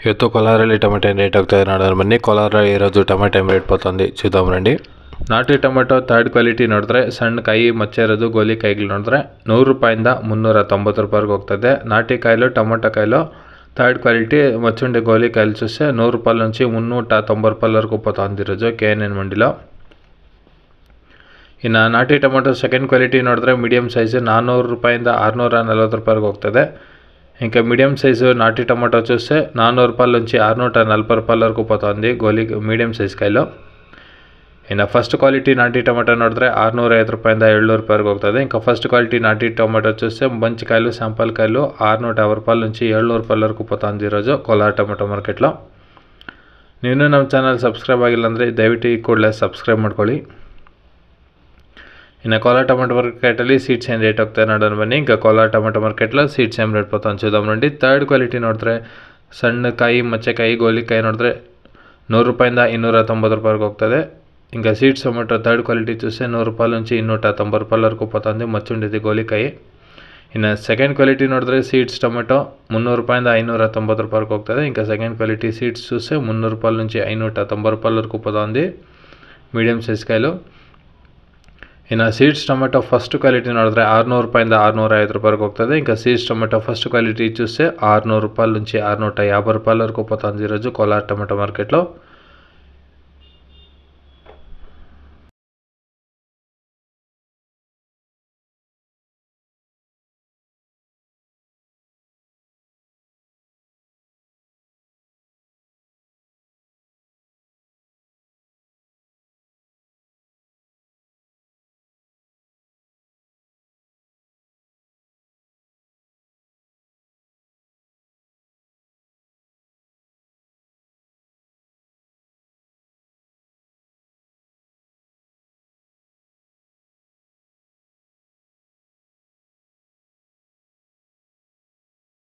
ಇವತ್ತು ಕೋಲಾರಲ್ಲಿ tomato rate ಆಗ್ತಾಯಿದೆ ನೋಡೋಣ ಬನ್ನಿ. ಕೋಲಾರ ಇರೋದು ಟೊಮೆಟೊ ರೇಟ್ పోతుంది చూద్దాం రండి. ನಾಟಿ ಟೊಮೆಟೊ ಥರ್ಡ್ ಕ್ವಾಲಿಟಿ ನೋಡಿದ್ರೆ ಸಣ್ಣ ಕಾಯಿ ಮಚ್ಚೆ ಇರೋದು ಗೋಲಿ ಕಾಯಿಗಳು ನೋಡಿದ್ರೆ 100 ರೂಪಾಯಿಂದ 390 ರೂಪಾಯಿಗೆ ಹೋಗ್ತದೆ. ನಾಟಿ ಕಾಯಿಲು ಟೊಮೆಟೊ కాయలు థర్డ్ క్వాలిటీ మచ్చుండే గోలీ కాయలు చూస్తే 100 రూపాయల నుంచి 390 రూపాయల వరకు పోతుంది ఈరోజు KNN మండిలో. ಇನ್ನು ನಾಟಿ ಟೊಮೆಟೊ ಸೆಕೆಂಡ್ ಕ್ವಾಲಿಟಿ ನೋಡಿದ್ರೆ ಮೀಡಿಯಮ್ ಸೈಜು 400 ರೂಪಾಯಿಂದ 640 ರೂಪಾಯಿಗೆ ಹೋಗ್ತದೆ. ఇంకా మీడియం సైజు నాటి టమాటో చూస్తే 400 రూపాయల నుంచి 640 రూపాయల వరకు పోతుంది గోలి మీడియం సైజ్ కాయలు. ಇನ್ನು ಫಸ್ಟ್ ಕ್ವಾಲಿಟಿ ನಾಟಿ ಟೊಮೆಟೊ ನೋಡಿದ್ರೆ 650 ರೂಪಾಯಿಂದ 700 ರೂಪಾಯಿಗೆ ಹೋಗ್ತದೆ. ఇంకా ఫస్ట్ క్వాలిటీ నాటి టొమాటో చూస్తే మంచి కాయలు శాంపల్ కాయలు 650 రూపాయల నుంచి 700 రూపాయల వరకు పోతుంది ఈరోజు కోలార్ ಟೊಮೆಟೊ మార్కెట్లో. ನೀನು ನಮ್ಮ ಚಾನಲ್ ಸಬ್ಸ್ಕ್ರೈಬ್ ಆಗಿಲ್ಲ ಅಂದರೆ ದಯವಿಟ್ಟು ಈ ಕೂಡಲೇ ಸಬ್ಸ್ಕ್ರೈಬ್ ಮಾಡ್ಕೊಳ್ಳಿ. ಇನ್ನು ಕೋಲಾರ ಟೊಮೆಟೊ ಮಾರ್ಕೆಟಲ್ಲಿ ಸೀಡ್ಸ್ ಏನು ರೇಟ್ ಹೋಗ್ತಾರೆ ನೋಡೋಣ ಬನ್ನಿ. ಈಗ ಕೋಲಾರ ಟೊಮೆಟೊ ಮಾರ್ಕೆట్లో ಸೀಡ್ಸ್ ಏನು ರೇಟ್ పోతుంది చూద్దాం రండి. థర్డ్ క్వాలిటీ ನೋಡಿದ್ರೆ ಸಣ್ಣ ಕಾಯಿ ಮಚ್ಚೆಕಾಯಿ ಗೋಲಿಕಾಯಿ ನೋಡಿದ್ರೆ 100 ರೂಪಾಯಿಂದ 290 ರೂಪಾಯಿಗೆ ಹೋಗ್ತದೆ. ఇంకా సీడ్స్ టొమాటో థర్డ్ క్వాలిటీ చూస్తే 100 రూపాయల నుంచి 290 రూపాయల వరకు పోతుంది మచ్చుండేది ಗೋಲಿಕಾಯಿ. ಇನ್ನು ಸೆಕೆಂಡ್ ಕ್ವಾಲಿಟಿ ನೋಡಿದ್ರೆ ಸೀಡ್ಸ್ ಟೊಮೆಟೊ 300 ರೂಪಾಯಿಂದ 590 ರೂಪಾಯಿಗೆ ಹೋಗ್ತದೆ. ఇంకా ಸೆಕೆಂಡ್ ಕ್ವಾಲಿಟಿ ಸೀಡ್ಸ್ చూస్తే 300 రూపాయల నుంచి 590 రూపాయల వరకు పోతుంది మీడియం సైజ్ కాయలు. ಇನ್ನು ಸೀಡ್ಸ್ ಟೊಮೆಟೊ ಫಸ್ಟ್ ಕ್ವಾಲಿಟಿ ನೋಡಿದ್ರೆ 600 ರೂಪಾಯಿಂದ 650 ರೂಪಾಯಿಗೆ ಹೋಗ್ತದೆ. ఇంకా సీడ్స్ టొమాటో ఫస్ట్ క్వాలిటీ చూస్తే 600 రూపాయల నుంచి 650 రూపాయల వరకు పోతుంది ఈరోజు కోలార్ టొమాటో మార్కెట్లో.